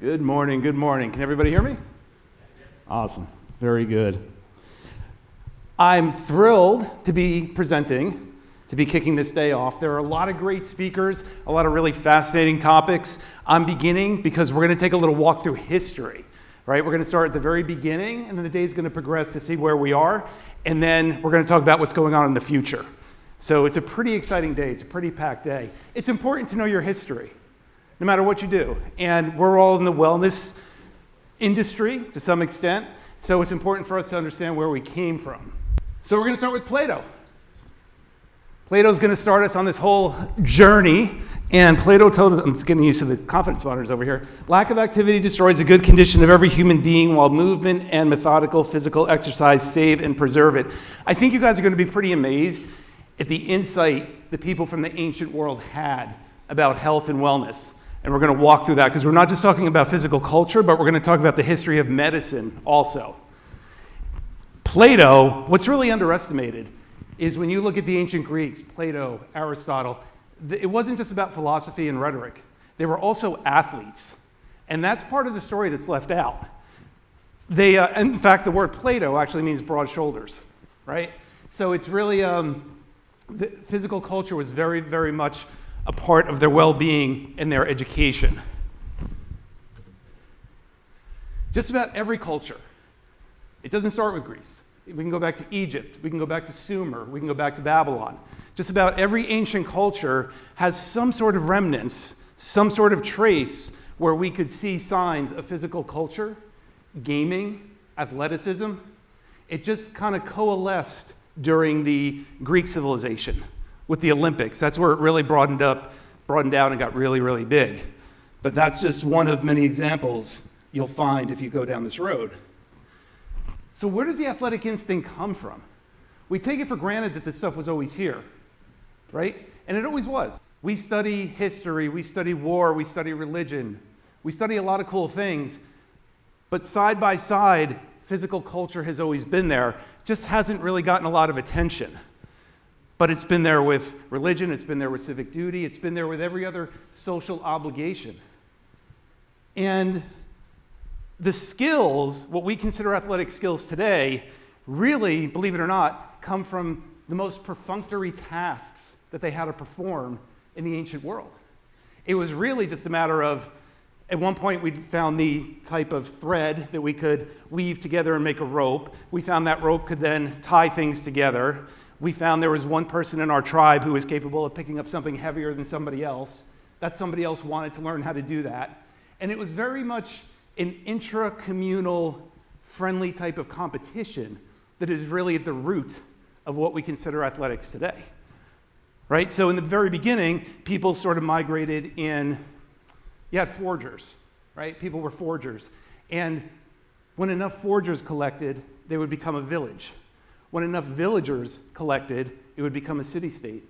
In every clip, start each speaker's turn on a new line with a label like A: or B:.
A: Good morning, good morning. Can everybody hear me? Awesome, very good. I'm thrilled to be presenting, to be kicking this day off. There are a lot of great speakers, a lot of really fascinating topics. I'm beginning because we're going to take a little walk through history, right? We're going to start at the very beginning, and then the day's going to progress to see where we are, and then we're going to talk about what's going on in the future. So it's a pretty exciting day. It's a pretty packed day. It's important to know your history, no matter what you do. And we're all in the wellness industry to some extent, so it's important for us to understand where we came from. So we're going to start with Plato. Plato's going to start us on this whole journey, and Plato told us, I'm just getting used to the confidence monitors over here, lack of activity destroys the good condition of every human being, while movement and methodical physical exercise save and preserve it. I think you guys are going to be pretty amazed at the insight the people from the ancient world had about health and wellness. And we're going to walk through that because we're not just talking about physical culture, but we're going to talk about the history of medicine also. Plato, what's really underestimated is when you look at the ancient Greeks, Plato, Aristotle, it wasn't just about philosophy and rhetoric. They were also athletes. And that's part of the story that's left out. In fact, the word Plato actually means broad shoulders, right? So it's really, the physical culture was very, very much a part of their well-being and their education. Just about every culture, it doesn't start with Greece. We can go back to Egypt, we can go back to Sumer, we can go back to Babylon. Just about every ancient culture has some sort of remnants, some sort of trace where we could see signs of physical culture, gaming, athleticism. It just kind of coalesced during the Greek civilization with the Olympics. That's where it really broadened out and got really, really big. But that's just one of many examples you'll find if you go down this road. So where does the athletic instinct come from? We take it for granted that this stuff was always here, right? And it always was. We study history, we study war, we study religion, we study a lot of cool things, but side by side, physical culture has always been there, just hasn't really gotten a lot of attention. But it's been there with religion, it's been there with civic duty, it's been there with every other social obligation. And the skills, what we consider athletic skills today, really, believe it or not, come from the most perfunctory tasks that they had to perform in the ancient world. It was really just a matter of, at one point we found the type of thread that we could weave together and make a rope. We found that rope could then tie things together. We found there was one person in our tribe who was capable of picking up something heavier than somebody else. That somebody else wanted to learn how to do that. And it was very much an intra-communal, friendly type of competition that is really at the root of what we consider athletics today, right? So in the very beginning, people sort of migrated in, you had forgers, right? People were forgers. And when enough forgers collected, they would become a village. When enough villagers collected, it would become a city-state.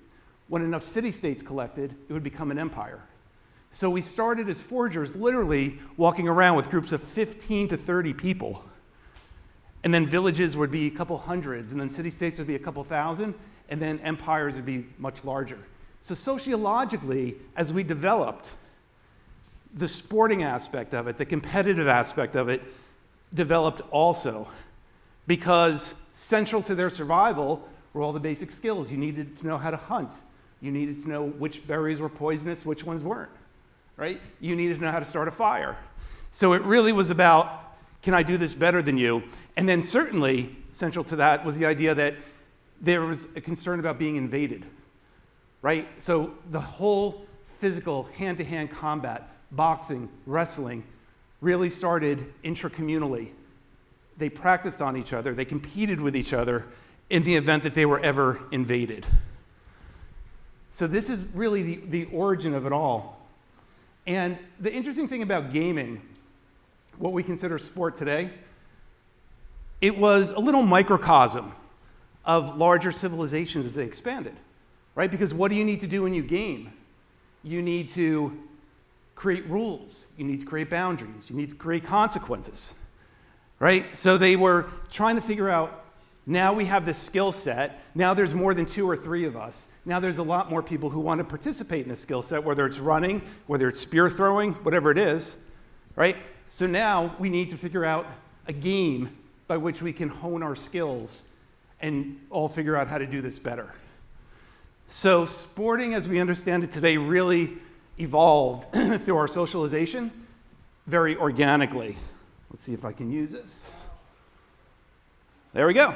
A: When enough city-states collected, it would become an empire. So we started as forgers, literally walking around with groups of 15 to 30 people. And then villages would be a couple hundreds, and then city-states would be a couple thousand, and then empires would be much larger. So sociologically, as we developed, the sporting aspect of it, the competitive aspect of it, developed also, because central to their survival were all the basic skills. You needed to know how to hunt. You needed to know which berries were poisonous, which ones weren't, right? You needed to know how to start a fire. So it really was about, can I do this better than you? And then certainly central to that was the idea that there was a concern about being invaded, right? So the whole physical hand-to-hand combat, boxing, wrestling, really started intracommunally. They practiced on each other, they competed with each other in the event that they were ever invaded. So this is really the origin of it all. And the interesting thing about gaming, what we consider sport today, it was a little microcosm of larger civilizations as they expanded, right? Because what do you need to do when you game? You need to create rules, you need to create boundaries, you need to create consequences. Right? So they were trying to figure out, now we have this skill set, now there's more than 2 or 3 of us, now there's a lot more people who want to participate in this skill set, whether it's running, whether it's spear throwing, whatever it is, right? So now we need to figure out a game by which we can hone our skills and all figure out how to do this better. So sporting, as we understand it today, really evolved through our socialization very organically. Let's see if I can use this. There we go.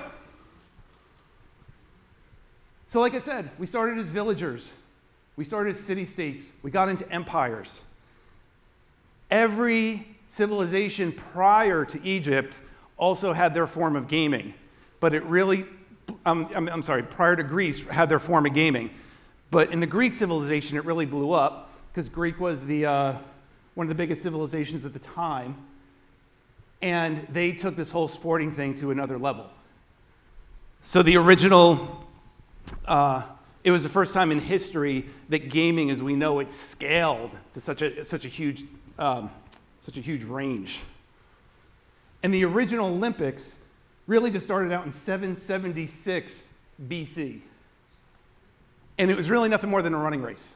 A: So like I said, we started as villagers. We started as city-states. We got into empires. Every civilization prior to Egypt also had their form of gaming, but it really, prior to Greece had their form of gaming. But in the Greek civilization, it really blew up because Greek was one of the biggest civilizations at the time, and they took this whole sporting thing to another level. So the original, it was the first time in history that gaming, as we know it, scaled to such a huge range. And the original Olympics really just started out in 776 BC. And it was really nothing more than a running race.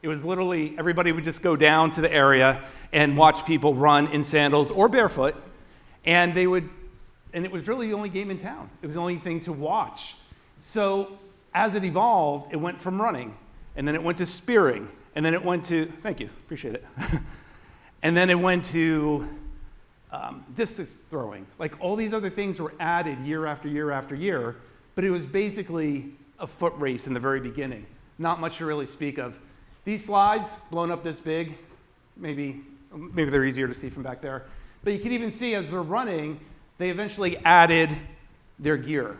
A: It was literally, everybody would just go down to the area and watch people run in sandals or barefoot, and it was really the only game in town. It was the only thing to watch. So as it evolved, it went from running, and then it went to spearing, and then it went to, thank you, appreciate it. And then it went to discus throwing. Like all these other things were added year after year after year, but it was basically a foot race in the very beginning. Not much to really speak of. These slides, blown up this big, maybe they're easier to see from back there, but you can even see as they're running, they eventually added their gear.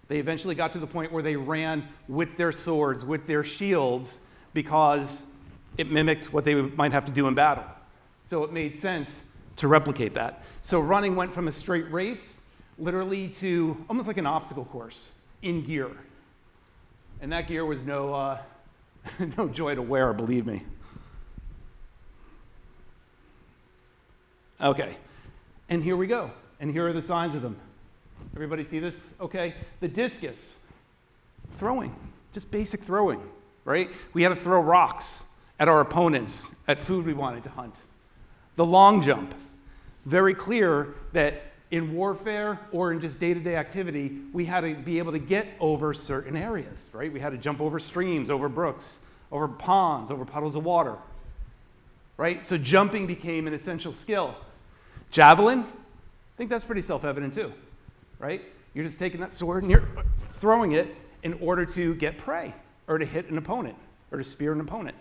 A: They eventually got to the point where they ran with their swords, with their shields, because it mimicked what they might have to do in battle. So it made sense to replicate that. So running went from a straight race, literally, to almost like an obstacle course in gear. And that gear was no joy to wear, believe me. Okay, and here we go. And here are the signs of them. Everybody see this? Okay, the discus, throwing, just basic throwing, right? We had to throw rocks at our opponents, at food we wanted to hunt. The long jump, very clear that in warfare or in just day-to-day activity, we had to be able to get over certain areas, right? We had to jump over streams, over brooks, over ponds, over puddles of water, right? So jumping became an essential skill. Javelin, I think that's pretty self-evident too, right? You're just taking that sword and you're throwing it in order to get prey or to hit an opponent or to spear an opponent.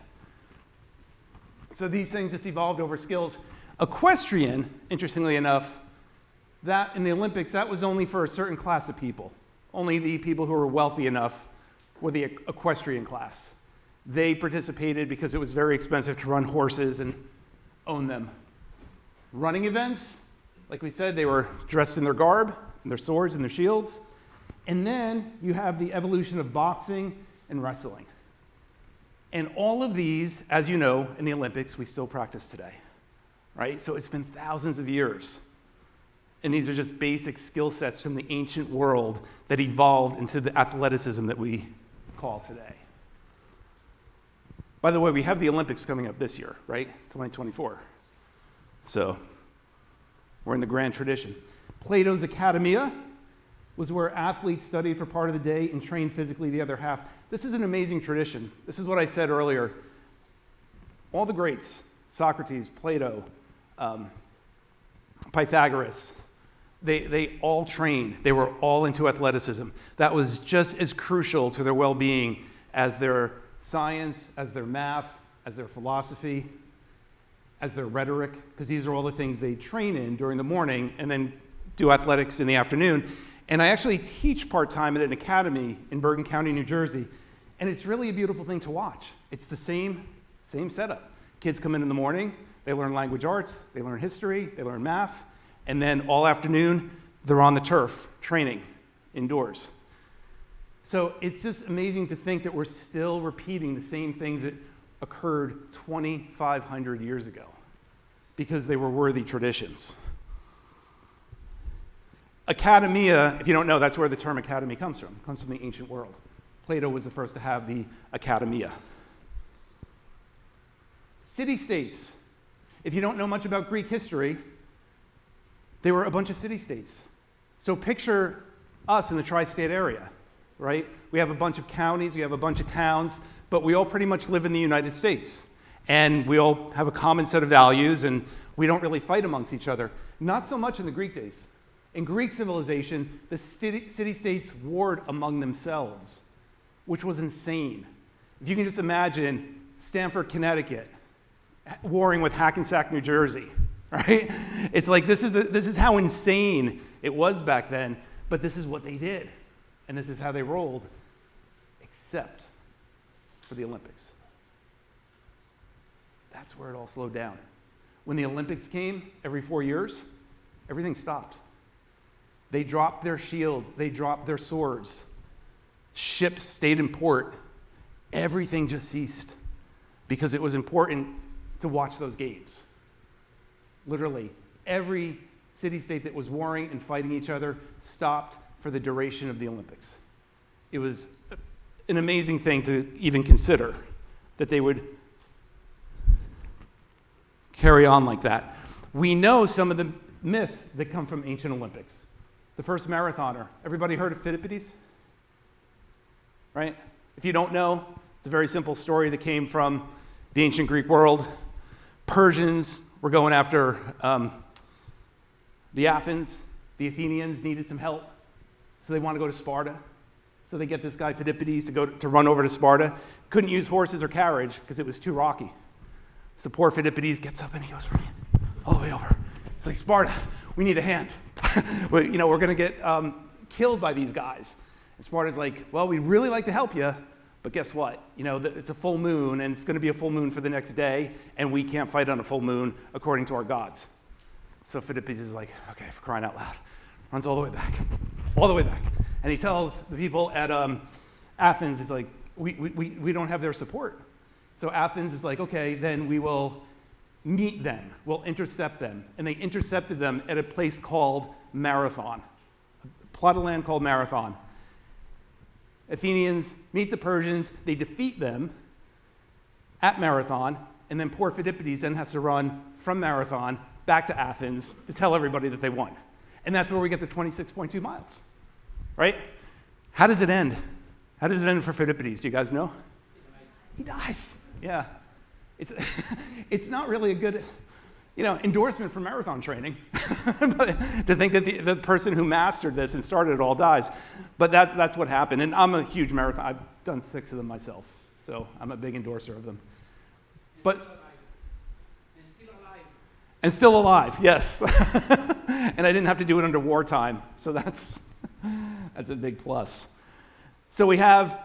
A: So these things just evolved over skills. Equestrian, interestingly enough, that in the Olympics, that was only for a certain class of people. Only the people who were wealthy enough were the equestrian class. They participated because it was very expensive to run horses and own them. Running events, like we said, they were dressed in their garb, and their swords and their shields. And then you have the evolution of boxing and wrestling. And all of these, as you know, in the Olympics, we still practice today, right? So it's been thousands of years. And these are just basic skill sets from the ancient world that evolved into the athleticism that we call today. By the way, we have the Olympics coming up this year, right? 2024. So we're in the grand tradition. Plato's Academia was where athletes studied for part of the day and trained physically the other half. This is an amazing tradition. This is what I said earlier. All the greats, Socrates, Plato, Pythagoras, they all trained. They were all into athleticism. That was just as crucial to their well-being as their science, as their math, as their philosophy, as their rhetoric, because these are all the things they train in during the morning and then do athletics in the afternoon. And I actually teach part-time at an academy in Bergen County, New Jersey, and it's really a beautiful thing to watch. It's the same setup. Kids come in the morning, they learn language arts, they learn history, they learn math, and then all afternoon, they're on the turf, training indoors. So it's just amazing to think that we're still repeating the same things that occurred 2,500 years ago, because they were worthy traditions. Academia, if you don't know, that's where the term academy comes from. It comes from the ancient world. Plato was the first to have the academia. City-states. If you don't know much about Greek history, they were a bunch of city-states. So picture us in the tri-state area, right? We have a bunch of counties, we have a bunch of towns, but we all pretty much live in the United States. And we all have a common set of values, and we don't really fight amongst each other. Not so much in the Greek days. In Greek civilization, the city-states warred among themselves, which was insane. If you can just imagine Stamford, Connecticut, warring with Hackensack, New Jersey, right? It's like this is how insane it was back then, but this is what they did, and this is how they rolled, except for the Olympics. That's where it all slowed down. When the Olympics came every 4 years, everything stopped. They dropped their shields, they dropped their swords. Ships stayed in port. Everything just ceased because it was important to watch those games. Literally, every city-state that was warring and fighting each other stopped for the duration of the Olympics. It was an amazing thing to even consider that they would carry on like that. We know some of the myths that come from ancient Olympics. The first marathoner. Everybody heard of Philippides? Right? If you don't know, it's a very simple story that came from the ancient Greek world. Persians were going after the Athens. The Athenians needed some help, so they want to go to Sparta. So they get this guy Philippides to run over to Sparta. Couldn't use horses or carriage because it was too rocky. So poor Philippides gets up and he goes running all the way over. It's like, Sparta, we need a hand. We're going to get killed by these guys. And Sparta's like, well, we'd really like to help you, but guess what? It's a full moon, and it's going to be a full moon for the next day, and we can't fight on a full moon according to our gods. So Philippides is like, okay, for crying out loud. Runs all the way back. And he tells the people at Athens, he's like, we don't have their support. So Athens is like, okay, then we will meet them. We'll intercept them. And they intercepted them at a place called Marathon, a plot of land called Marathon. Athenians meet the Persians. They defeat them at Marathon. And then poor Philippides then has to run from Marathon back to Athens to tell everybody that they won. And that's where we get the 26.2 miles, right? How does it end? How does it end for Philippides? Do you guys know? He dies. Yeah. It's not really a good, endorsement for marathon training but to think that the person who mastered this and started it all dies. But that's what happened. And I'm a huge marathon. I've done 6 of them myself, so I'm a big endorser of them. And still alive, yes. And I didn't have to do it under wartime, so that's a big plus. So we have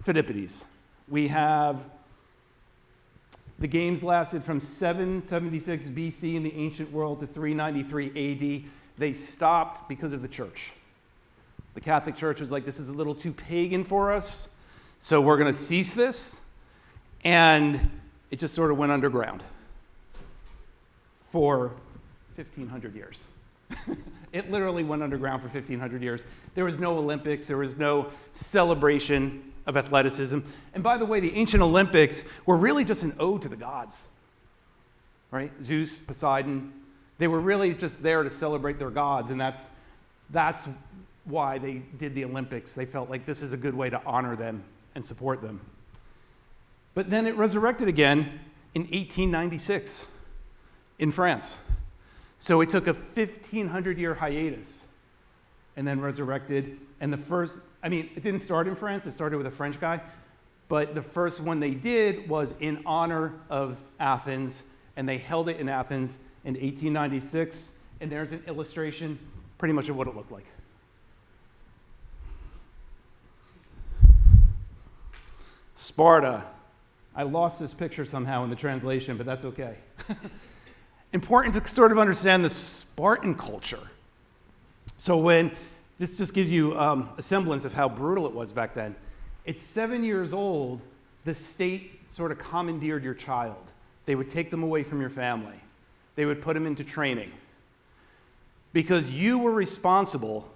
A: Philippides. We have the games lasted from 776 BC in the ancient world to 393 AD. They stopped because of the church. The Catholic Church was like, this is a little too pagan for us, so we're going to cease this. And it just sort of went underground for 1,500 years. It literally went underground for 1,500 years. There was no Olympics. There was no celebration of athleticism. And by the way, the ancient Olympics were really just an ode to the gods, right? Zeus, Poseidon. They were really just there to celebrate their gods, and that's why they did the Olympics. They felt like this is a good way to honor them and support them. But then it resurrected again in 1896 in France. So it took a 1,500-year hiatus and then resurrected. And it didn't start in France. It started with a French guy. But the first one they did was in honor of Athens, and they held it in Athens in 1896. And there's an illustration pretty much of what it looked like. Sparta. I lost this picture somehow in the translation, but that's okay. Important to sort of understand the Spartan culture. So this just gives you a semblance of how brutal it was back then. At 7 years old, the state sort of commandeered your child. They would take them away from your family. They would put them into training. Because you were responsible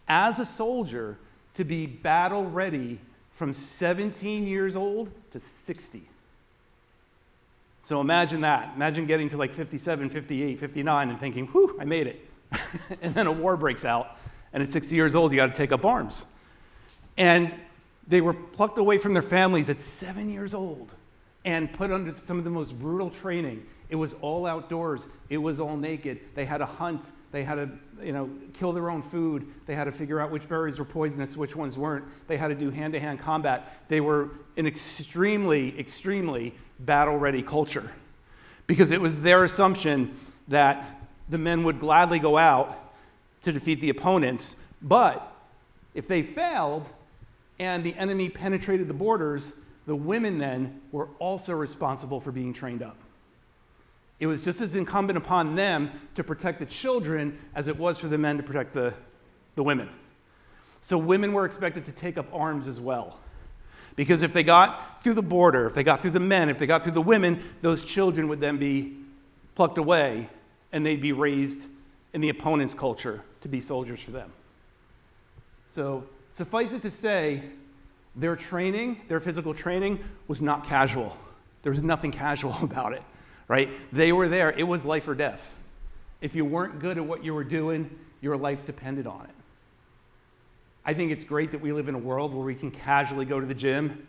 A: as a soldier to be battle ready from 17 years old to 60. So imagine that. Imagine getting to like 57, 58, 59 and thinking, whew, I made it. And then a war breaks out, and at 60 years old, you got to take up arms. And they were plucked away from their families at 7 years old and put under some of the most brutal training. It was all outdoors. It was all naked. They had to hunt. They had to, kill their own food. They had to figure out which berries were poisonous, which ones weren't. They had to do hand-to-hand combat. They were an extremely, extremely battle-ready culture because it was their assumption that the men would gladly go out to defeat the opponents, but if they failed and the enemy penetrated the borders, the women then were also responsible for being trained up. It was just as incumbent upon them to protect the children as it was for the men to protect the women. So women were expected to take up arms as well. Because if they got through the border, if they got through the men, if they got through the women, those children would then be plucked away and they'd be raised in the opponent's culture to be soldiers for them. So suffice it to say, their training, their physical training, was not casual. There was nothing casual about it, right? They were there. It was life or death. If you weren't good at what you were doing, your life depended on it. I think it's great that we live in a world where we can casually go to the gym,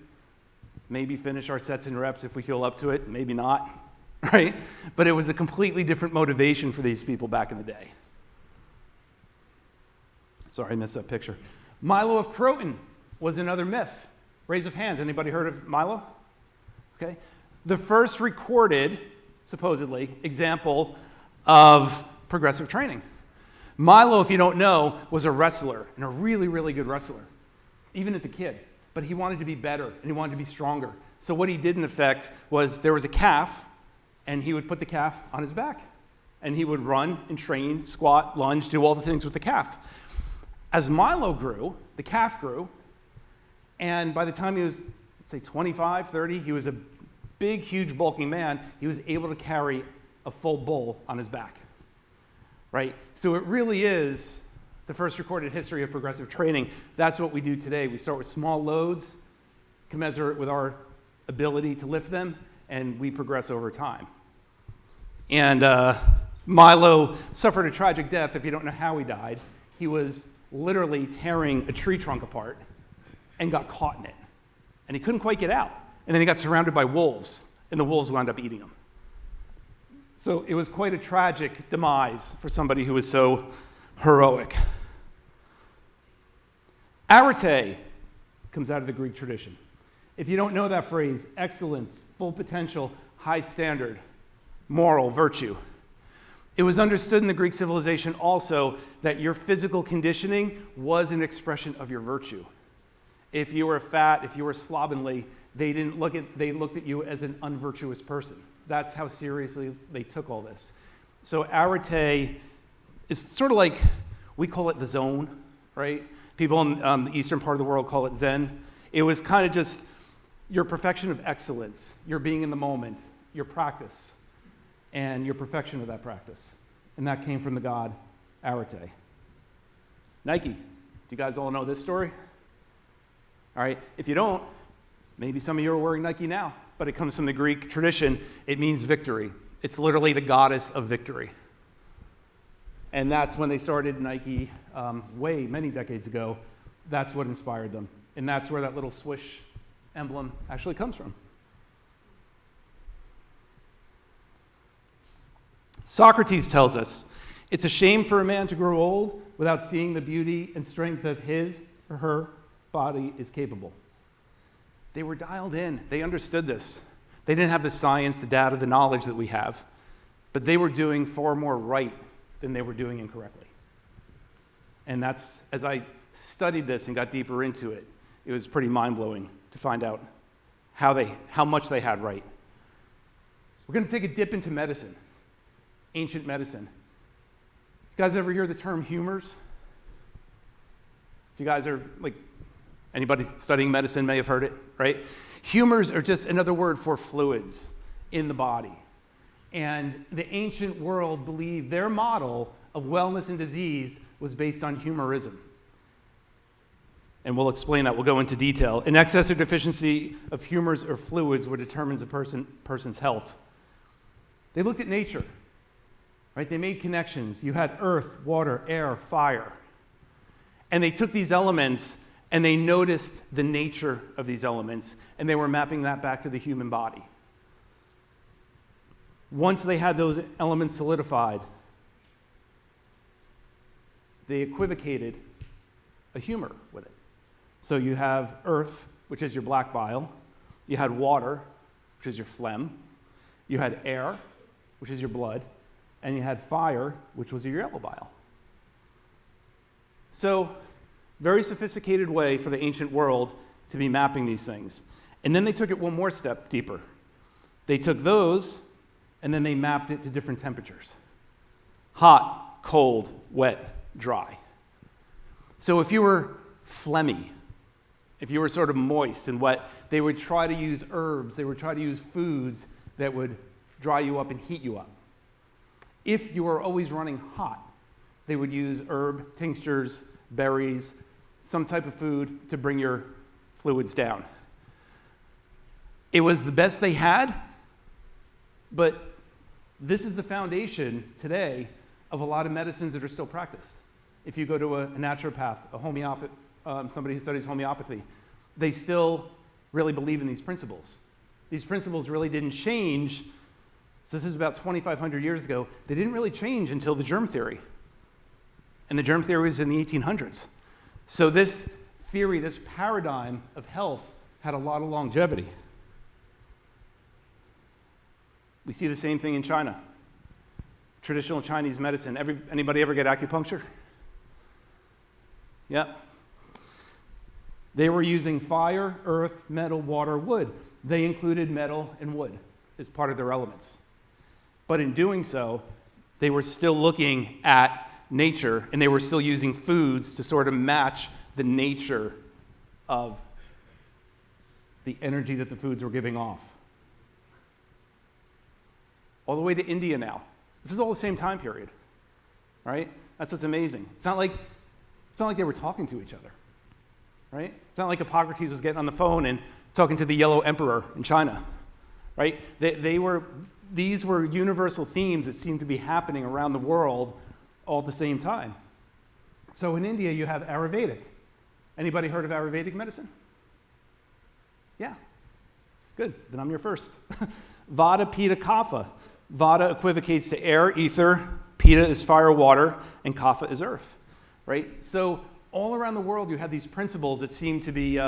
A: maybe finish our sets and reps if we feel up to it, maybe not, right? But it was a completely different motivation for these people back in the day. Sorry, I missed that picture. Milo of Croton was another myth. Raise of hands. Anybody heard of Milo? Okay. The first recorded, supposedly, example of progressive training. Milo, if you don't know, was a wrestler, and a really, really good wrestler, even as a kid. But he wanted to be better, and he wanted to be stronger. So what he did, in effect, was there was a calf, and he would put the calf on his back. And he would run and train, squat, lunge, do all the things with the calf. As Milo grew, the calf grew, and by the time he was, let's say, 25, 30, he was a big, huge, bulking man. He was able to carry a full bull on his back. Right? So it really is the first recorded history of progressive training. That's what we do today. We start with small loads, commensurate with our ability to lift them, and we progress over time. And Milo suffered a tragic death. If you don't know how he died, he was literally tearing a tree trunk apart and got caught in it. And he couldn't quite get out. And then he got surrounded by wolves, and the wolves wound up eating him. So it was quite a tragic demise for somebody who was so heroic. Arete comes out of the Greek tradition. If you don't know that phrase, excellence, full potential, high standard, moral, virtue. It was understood in the Greek civilization also that your physical conditioning was an expression of your virtue. If you were fat, if you were slovenly, they looked at you as an unvirtuous person. That's how seriously they took all this. So arete is sort of like, we call it the zone, right? People in the eastern part of the world call it Zen. It was kind of just your perfection of excellence, your being in the moment, your practice, and your perfection of that practice. And that came from the god Arete. Nike. Do you guys all know this story? All right. If you don't, maybe some of you are wearing Nike now, but it comes from the Greek tradition. It means victory. It's literally the goddess of victory. And that's when they started Nike many decades ago. That's what inspired them. And that's where that little swish emblem actually comes from. Socrates tells us, it's a shame for a man to grow old without seeing the beauty and strength of his or her body is capable. They were dialed in. They understood this. They didn't have the science, the data, the knowledge that we have, but they were doing far more right than they were doing incorrectly. And that's, as I studied this and got deeper into it, it was pretty mind-blowing to find out how much they had right. We're going to take a dip into medicine, ancient medicine. You guys ever hear the term humors? If you guys are anybody studying medicine may have heard it, right? Humors are just another word for fluids in the body. And the ancient world believed their model of wellness and disease was based on humorism. And we'll explain that. We'll go into detail. An excess or deficiency of humors or fluids what determines a person's health. They looked at nature, right? They made connections. You had earth, water, air, fire. And they took these elements and they noticed the nature of these elements, and they were mapping that back to the human body. Once they had those elements solidified, they equivocated a humor with it. So you have earth, which is your black bile. You had water, which is your phlegm. You had air, which is your blood. And you had fire, which was your yellow bile. So, very sophisticated way for the ancient world to be mapping these things. And then they took it one more step deeper. They took those, and then they mapped it to different temperatures. Hot, cold, wet, dry. So if you were phlegmy, if you were sort of moist and wet, they would try to use herbs, they would try to use foods that would dry you up and heat you up. If you were always running hot, they would use herb, tinctures, berries, some type of food to bring your fluids down. It was the best they had, but this is the foundation today of a lot of medicines that are still practiced. If you go to a naturopath, a homeopath, somebody who studies homeopathy, they still really believe in these principles. These principles really didn't change. So this is about 2,500 years ago. They didn't really change until the germ theory. And the germ theory was in the 1800s. So this theory, this paradigm of health had a lot of longevity. We see the same thing in China. Traditional Chinese medicine. Anybody ever get acupuncture? Yeah. They were using fire, earth, metal, water, wood. They included metal and wood as part of their elements. But in doing so, they were still looking at nature, and they were still using foods to sort of match the nature of the energy that the foods were giving off. All the way to India now. This is all the same time period, right? That's what's amazing. It's not like they were talking to each other, right? It's not like Hippocrates was getting on the phone and talking to the yellow emperor in China, right? These were universal themes that seemed to be happening around the world all at the same time. So in India, you have Ayurvedic. Anybody heard of Ayurvedic medicine? Yeah. Good. Then I'm your first. Vata, Pitta, Kapha. Vata equivocates to air, ether. Pitta is fire, water. And Kapha is earth. Right? So all around the world, you have these principles that seem to be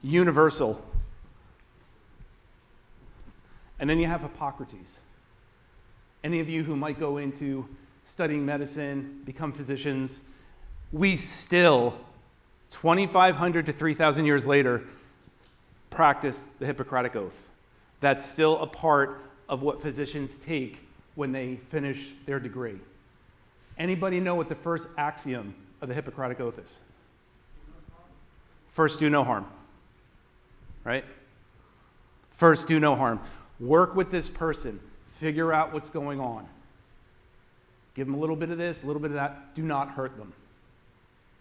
A: universal. And then you have Hippocrates. Any of you who might go into studying medicine, become physicians, we still, 2,500 to 3,000 years later, practice the Hippocratic Oath. That's still a part of what physicians take when they finish their degree. Anybody know what the first axiom of the Hippocratic Oath is? First, do no harm. Right? First, do no harm. Work with this person. Figure out what's going on. Give them a little bit of this, a little bit of that. Do not hurt them.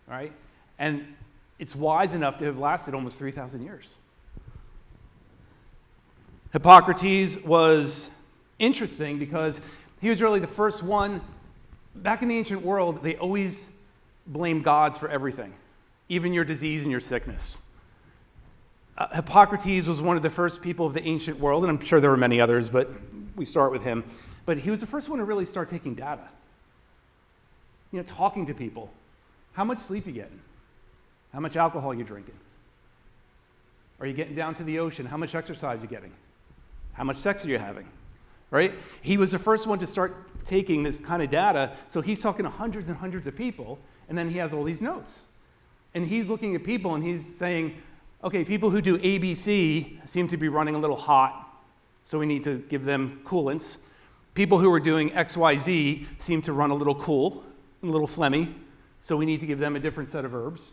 A: All right? And it's wise enough to have lasted almost 3,000 years. Hippocrates was interesting because he was really the first one. Back in the ancient world, they always blamed gods for everything, even your disease and your sickness. Hippocrates was one of the first people of the ancient world, and I'm sure there were many others, but we start with him. But he was the first one to really start taking data. Talking to people. How much sleep you getting? How much alcohol you drinking? Are you getting down to the ocean? How much exercise you getting? How much sex are you having? Right? He was the first one to start taking this kind of data, so he's talking to hundreds and hundreds of people, and then he has all these notes. And he's looking at people and he's saying, okay, people who do ABC seem to be running a little hot, so we need to give them coolants. People who are doing XYZ seem to run a little cool, a little phlegmy, so we need to give them a different set of herbs.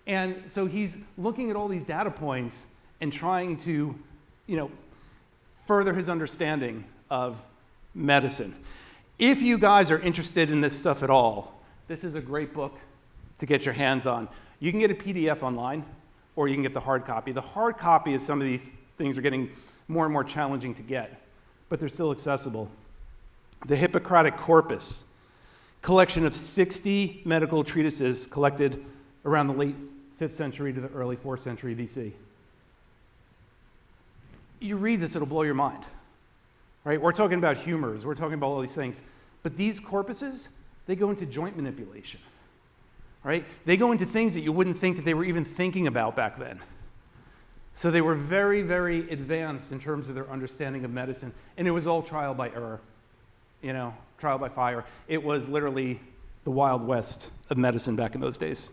A: And so he's looking at all these data points and trying to, further his understanding of medicine. If you guys are interested in this stuff at all, this is a great book to get your hands on. You can get a PDF online, or you can get the hard copy. The hard copy is some of these things are getting more and more challenging to get. but they're still accessible. The Hippocratic Corpus, collection of 60 medical treatises collected around the late 5th century to the early 4th century BC. You read this, it'll blow your mind, right? We're talking about humors, we're talking about all these things, but these corpuses, they go into joint manipulation, right? They go into things that you wouldn't think that they were even thinking about back then. So they were very, very advanced in terms of their understanding of medicine, and it was all trial by error, trial by fire. It was literally the Wild West of medicine back in those days.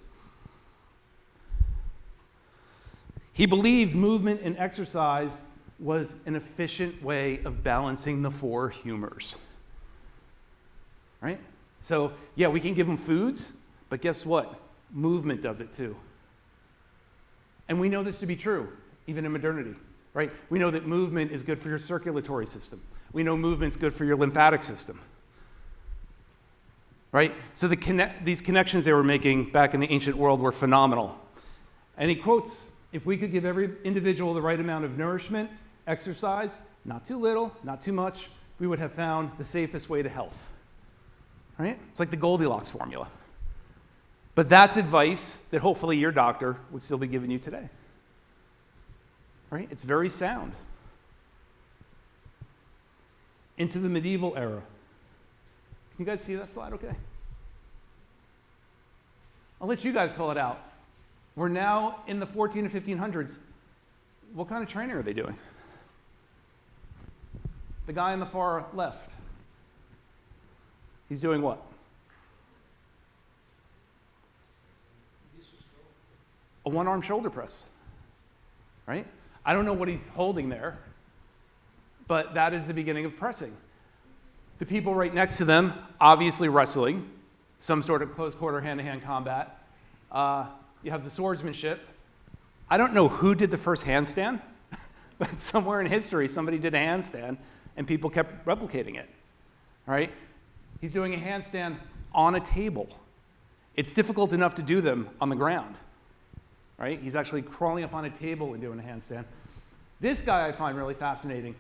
A: He believed movement and exercise was an efficient way of balancing the 4 humors, right? So, yeah, we can give them foods, but guess what? Movement does it too. And we know this to be true, even in modernity, right? We know that movement is good for your circulatory system. We know movement's good for your lymphatic system, right? So these connections they were making back in the ancient world were phenomenal. And he quotes, if we could give every individual the right amount of nourishment, exercise, not too little, not too much, we would have found the safest way to health, right? It's like the Goldilocks formula. But that's advice that hopefully your doctor would still be giving you today, right? It's very sound. Into the medieval era. Can you guys see that slide okay? I'll let you guys call it out. We're now in the 14 and 1500s. What kind of training are they doing? The guy on the far left, he's doing what? A one-arm shoulder press, right? I don't know what he's holding there, but that is the beginning of pressing. The people right next to them, obviously wrestling, some sort of close quarter hand-to-hand combat. You have the swordsmanship. I don't know who did the first handstand, but somewhere in history somebody did a handstand and people kept replicating it, all right? He's doing a handstand on a table. It's difficult enough to do them on the ground, right? He's actually crawling up on a table and doing a handstand. This guy I find really fascinating.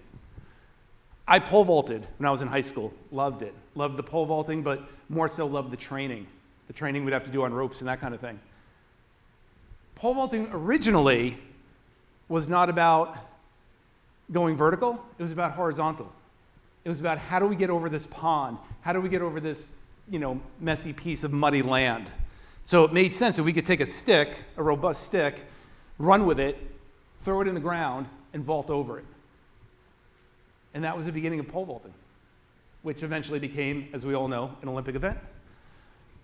A: I pole vaulted when I was in high school, loved it. Loved the pole vaulting, but more so loved the training. The training we'd have to do on ropes and that kind of thing. Pole vaulting originally was not about going vertical, it was about horizontal. It was about how do we get over this pond? How do we get over this, messy piece of muddy land? So it made sense that we could take a stick, a robust stick, run with it, throw it in the ground, and vault over it. And that was the beginning of pole vaulting, which eventually became, as we all know, an Olympic event.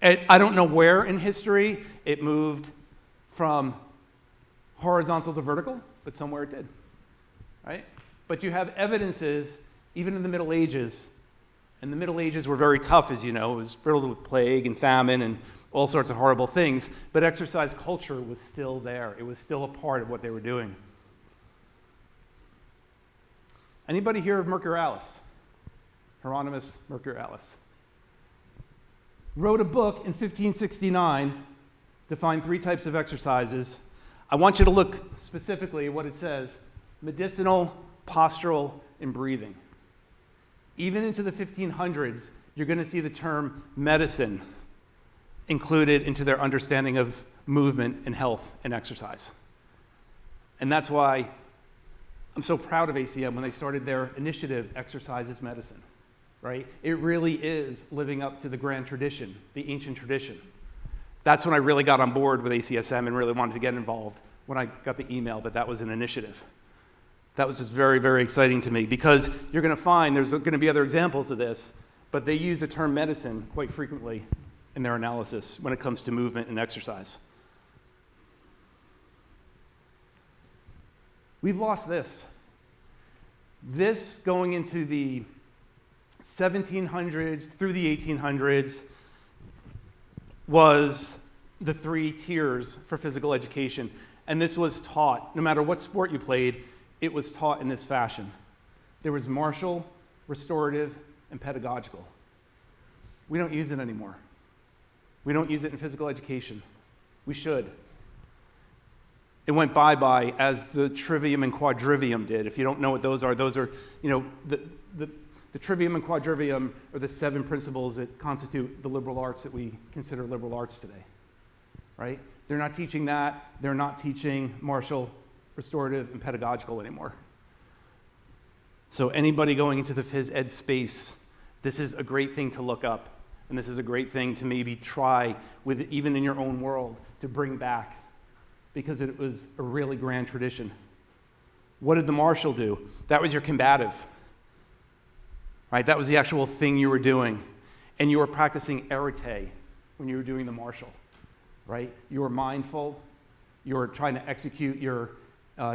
A: And I don't know where in history it moved from horizontal to vertical, but somewhere it did, right? But you have evidences, even in the Middle Ages, and the Middle Ages were very tough, as you know. It was riddled with plague and famine and all sorts of horrible things, but exercise culture was still there. It was still a part of what they were doing. Anybody hear of Mercurialis? Hieronymus Mercurialis. Wrote a book in 1569, defined 3 types of exercises. I want you to look specifically at what it says: medicinal, postural, and breathing. Even into the 1500s, you're going to see the term medicine included into their understanding of movement and health and exercise. And that's why I'm so proud of ACM when they started their initiative, Exercise is Medicine, right? It really is living up to the grand tradition, the ancient tradition. That's when I really got on board with ACSM and really wanted to get involved, when I got the email that that was an initiative. That was just very, very exciting to me, because you're going to find there's going to be other examples of this, but they use the term medicine quite frequently in their analysis when it comes to movement and exercise. We've lost this. This going into the 1700s through the 1800s was the 3 tiers for physical education. And this was taught, no matter what sport you played, it was taught in this fashion. There was martial, restorative, and pedagogical. We don't use it anymore. We don't use it in physical education. We should. It went bye-bye as the trivium and quadrivium did. If you don't know what those are, the trivium and quadrivium are the 7 principles that constitute the liberal arts that we consider liberal arts today, right? They're not teaching that. They're not teaching martial, restorative, and pedagogical anymore. So anybody going into the phys ed space, this is a great thing to look up, and this is a great thing to maybe try with, even in your own world, to bring back, because it was a really grand tradition. What did the martial do? That was your combative. Right? That was the actual thing you were doing. And you were practicing arete when you were doing the martial. Right? You were mindful. You were trying to execute your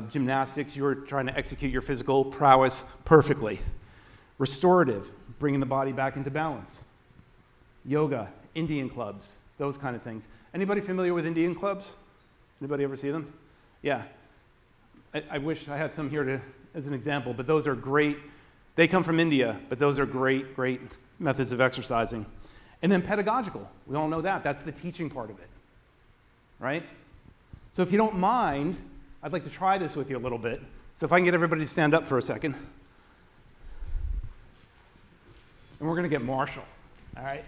A: gymnastics. You were trying to execute your physical prowess perfectly. Restorative, bringing the body back into balance. Yoga, Indian clubs, those kind of things. Anybody familiar with Indian clubs? Anybody ever see them? Yeah. I wish I had some here as an example, but those are great. They come from India, but those are great, great methods of exercising. And then pedagogical. We all know that. That's the teaching part of it, right? So if you don't mind, I'd like to try this with you a little bit. So if I can get everybody to stand up for a second. And we're going to get martial, all right?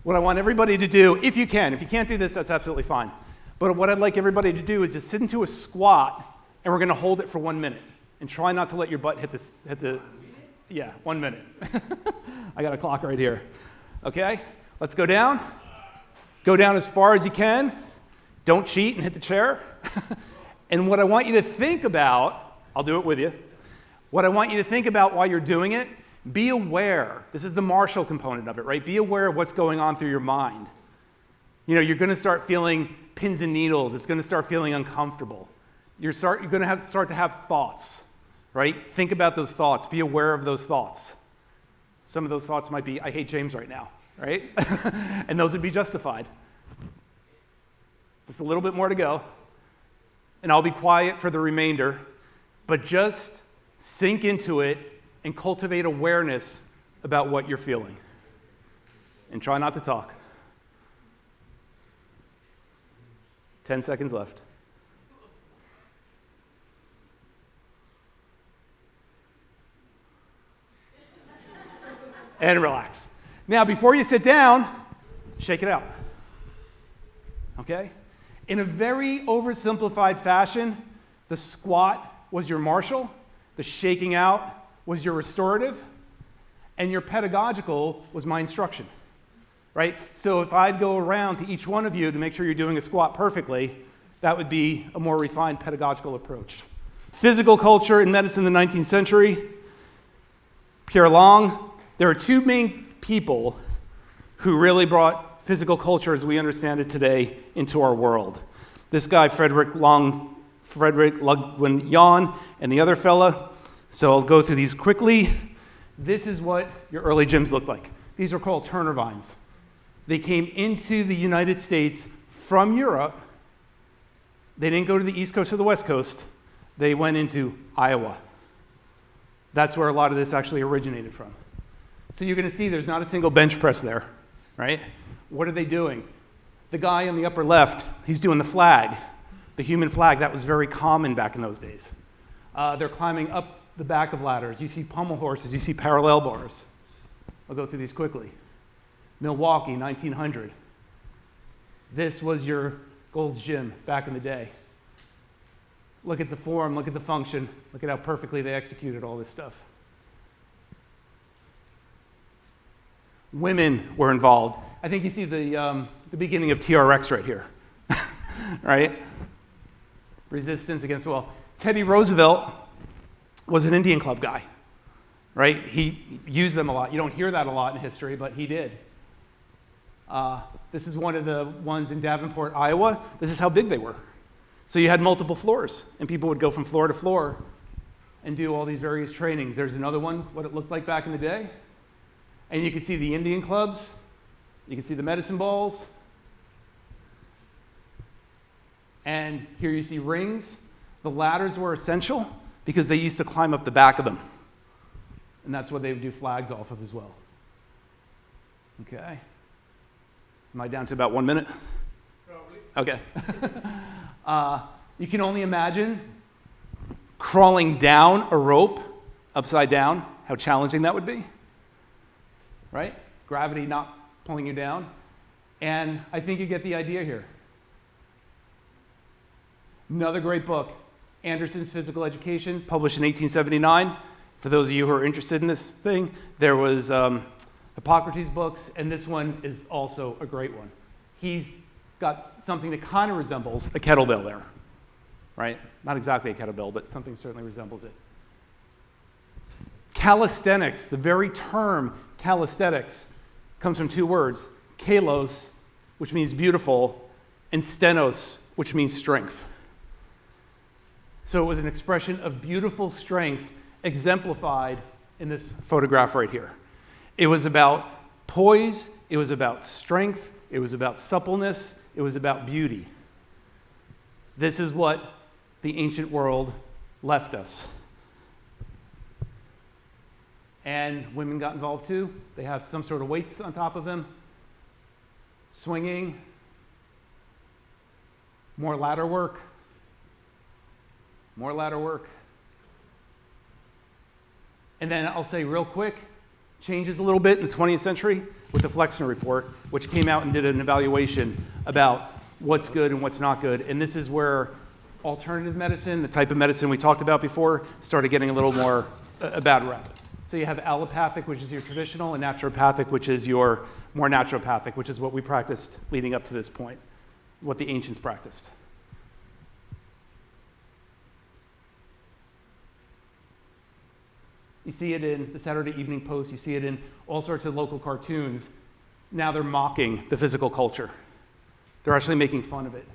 A: What I want everybody to do, if you can't do this, that's absolutely fine. But what I'd like everybody to do is just sit into a squat, and we're going to hold it for 1 minute. And try not to let your butt hit the 1 minute. I got a clock right here. Okay, let's go down. Go down as far as you can. Don't cheat and hit the chair. And what I want you to think about, I'll do it with you. What I want you to think about while you're doing it, be aware. This is the martial component of it, right? Be aware of what's going on through your mind. You know, you're going to start feeling pins and needles. It's going to start feeling uncomfortable. You're going to start to have thoughts. Right? Think about those thoughts. Be aware of those thoughts. Some of those thoughts might be, I hate James right now, right? And those would be justified. Just a little bit more to go. And I'll be quiet for the remainder, but just sink into it and cultivate awareness about what you're feeling. And try not to talk. 10 seconds left. And relax. Now, before you sit down, shake it out. Okay? In a very oversimplified fashion, the squat was your martial, the shaking out was your restorative, and your pedagogical was my instruction. Right? So if I'd go around to each one of you to make sure you're doing a squat perfectly, that would be a more refined pedagogical approach. Physical culture in medicine in the 19th century, Pierre Long. There are 2 main people who really brought physical culture as we understand it today into our world. This guy, Frederick Luguen-Yan, and the other fella. So I'll go through these quickly. This is what your early gyms looked like. These are called Turner vines. They came into the United States from Europe. They didn't go to the East Coast or the West Coast. They went into Iowa. That's where a lot of this actually originated from. So you're going to see there's not a single bench press there, right? What are they doing? The guy on the upper left, he's doing the flag, the human flag. That was very common back in those days. They're climbing up the back of ladders. You see pommel horses. You see parallel bars. I'll go through these quickly. Milwaukee, 1900. This was your Gold's Gym back in the day. Look at the form. Look at the function. Look at how perfectly they executed all this stuff. Women were involved. I think you see the beginning of TRX right here, right? Resistance against the wall. Teddy Roosevelt was an Indian club guy, right? He used them a lot. You don't hear that a lot in history, but he did. This is one of the ones in Davenport, Iowa. This is how big they were. So you had multiple floors, and people would go from floor to floor and do all these various trainings. There's another one, what it looked like back in the day. And you can see the Indian clubs. You can see the medicine balls. And here you see rings. The ladders were essential because they used to climb up the back of them. And that's what they would do flags off of as well. Okay. Am I down to about 1 minute?
B: Probably.
A: Okay. You can only imagine crawling down a rope upside down, how challenging that would be, right? Gravity not pulling you down. And I think you get the idea here. Another great book, Anderson's Physical Education, published in 1879. For those of you who are interested in this thing, there was Hippocrates' books, and this one is also a great one. He's got something that kind of resembles a kettlebell there, right? Not exactly a kettlebell, but something certainly resembles it. Calisthenics, the very term calisthenics, comes from two words, kalos, which means beautiful, and stenos, which means strength. So it was an expression of beautiful strength exemplified in this photograph right here. It was about poise, it was about strength, it was about suppleness, it was about beauty. This is what the ancient world left us. And women got involved too. They have some sort of weights on top of them, swinging, more ladder work, more ladder work. And then I'll say real quick, changes a little bit in the 20th century with the Flexner Report, which came out and did an evaluation about what's good and what's not good. And this is where alternative medicine, the type of medicine we talked about before, started getting a little more a bad rep. So you have allopathic, which is your traditional, and naturopathic, which is your more naturopathic, which is what we practiced leading up to this point, what the ancients practiced. You see it in the Saturday Evening Post, you see it in all sorts of local cartoons. Now they're mocking the physical culture. They're actually making fun of it,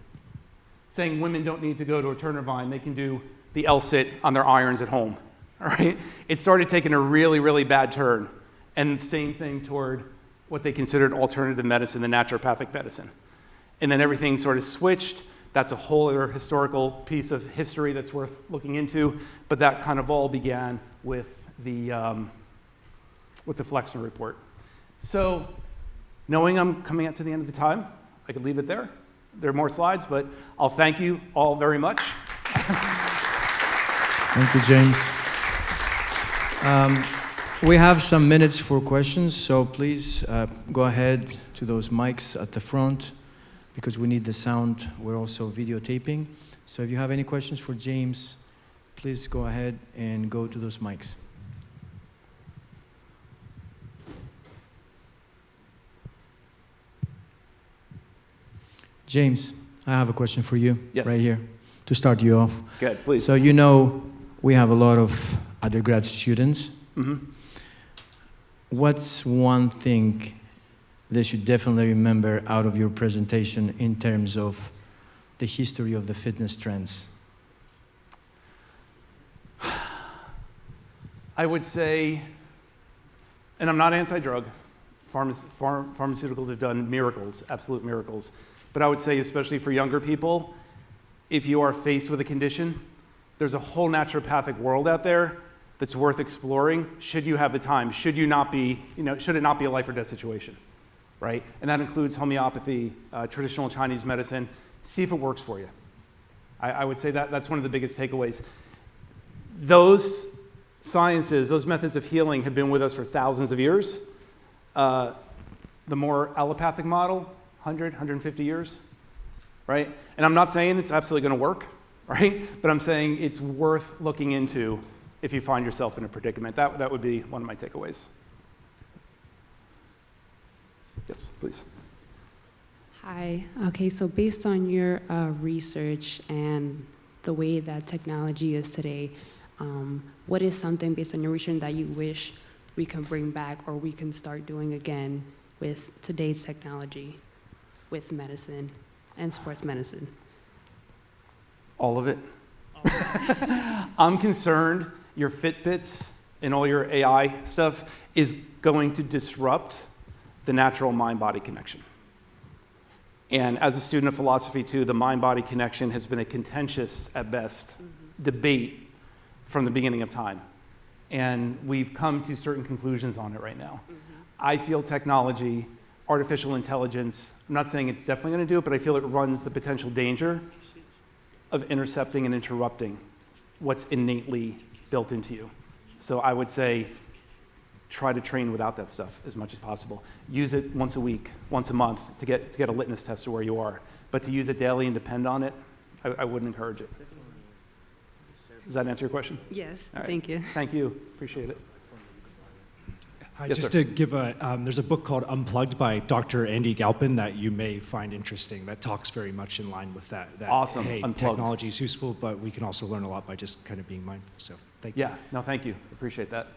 A: saying women don't need to go to a Turner Vine, they can do the L-sit on their irons at home. All right? It started taking a really, really bad turn. And the same thing toward what they considered alternative medicine, the naturopathic medicine. And then everything sort of switched. That's a whole other historical piece of history that's worth looking into. But that kind of all began with the Flexner Report. So, knowing I'm coming up to the end of the time, I could leave it there. There are more slides, but I'll thank you all very much.
B: Thank you, James. We have some minutes for questions, so please go ahead to those mics at the front because we need the sound. We're also videotaping. So if you have any questions for James, please go ahead and go to those mics. James, I have a question for you right here to start you off.
A: Good, please.
B: So you know we have a lot of undergrad students.
A: Mm-hmm.
B: What's one thing they should definitely remember out of your presentation in terms of the history of the fitness trends?
A: I would say, and I'm not anti-drug, pharmaceuticals have done miracles, absolute miracles, but I would say especially for younger people, if you are faced with a condition, there's a whole naturopathic world out there that's worth exploring should you have the time, should you not be, should it not be a life or death situation, right? And that includes homeopathy, traditional Chinese medicine. See if it works for you. I would say that's one of the biggest takeaways. Those sciences, those methods of healing have been with us for thousands of years. The more allopathic model, 100, 150 years, right? And I'm not saying it's absolutely going to work, right? But I'm saying it's worth looking into if you find yourself in a predicament. That would be one of my takeaways. Yes, please.
C: Hi. Okay, so based on your research and the way that technology is today, what is something based on your research that you wish we can bring back or we can start doing again with today's technology, with medicine and sports medicine?
A: All of it. I'm concerned your Fitbits and all your AI stuff is going to disrupt the natural mind-body connection. And as a student of philosophy too, the mind-body connection has been a contentious, at best, debate from the beginning of time. And we've come to certain conclusions on it right now. I feel technology, artificial intelligence, I'm not saying it's definitely going to do it, but I feel it runs the potential danger of intercepting and interrupting what's innately built into you. So I would say try to train without that stuff as much as possible. Use it once a week, once a month to get a litmus test to where you are. But to use it daily and depend on it, I wouldn't encourage it. Does that answer your question?
C: Yes,
A: All right.
C: thank you.
A: Thank you. Appreciate it.
D: Hi,
A: Yes,
D: just
A: sir.
D: to give there's a book called Unplugged by Dr. Andy Galpin that you may find interesting that talks very much in line with that.
A: Awesome.
D: Hey,
A: Unplugged.
D: technology is useful, but we can also learn a lot by just kind of being mindful. So thank you.
A: Yeah, no, thank you. Appreciate that.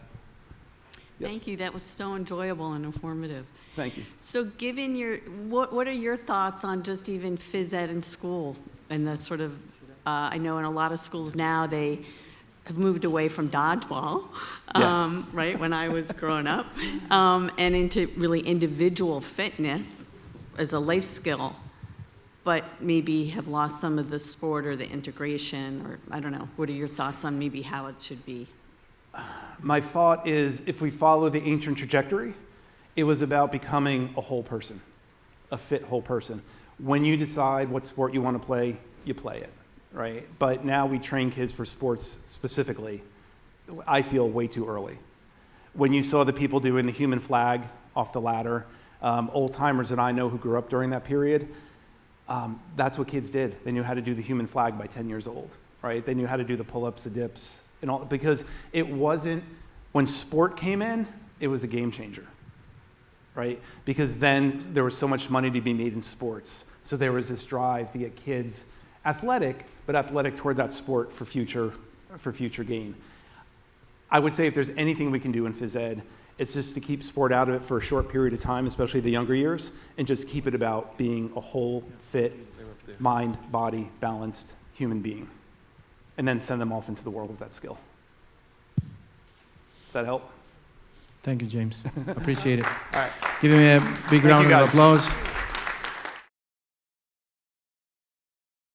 A: Yes.
E: Thank you. That was so enjoyable and informative.
A: Thank you.
E: So given what are your thoughts on just even phys ed in school and the sort of, I know in a lot of schools now they have moved away from dodgeball,
A: Yeah.
E: right, when I was growing up, and into really individual fitness as a life skill, but maybe have lost some of the sport or the integration, or I don't know. What are your thoughts on maybe how it should be?
A: My thought is if we follow the ancient trajectory, it was about becoming a whole person, a fit whole person. When you decide what sport you want to play, you play it, right? But now we train kids for sports specifically, I feel way too early. When you saw the people doing the human flag off the ladder, old timers that I know who grew up during that period, that's what kids did. They knew how to do the human flag by 10 years old, right? They knew how to do the pull-ups, the dips, and all, because it wasn't, when sport came in, it was a game changer, right? Because then there was so much money to be made in sports. So there was this drive to get kids athletic, but athletic toward that sport for future gain. I would say if there's anything we can do in phys ed, it's just to keep sport out of it for a short period of time, especially the younger years, and just keep it about being a whole, fit, mind, body, balanced human being. And then send them off into the world with that skill. Does that help?
B: Thank you, James. Appreciate it.
A: All right.
B: Give him a big round
A: you,
B: of
A: guys.
B: applause.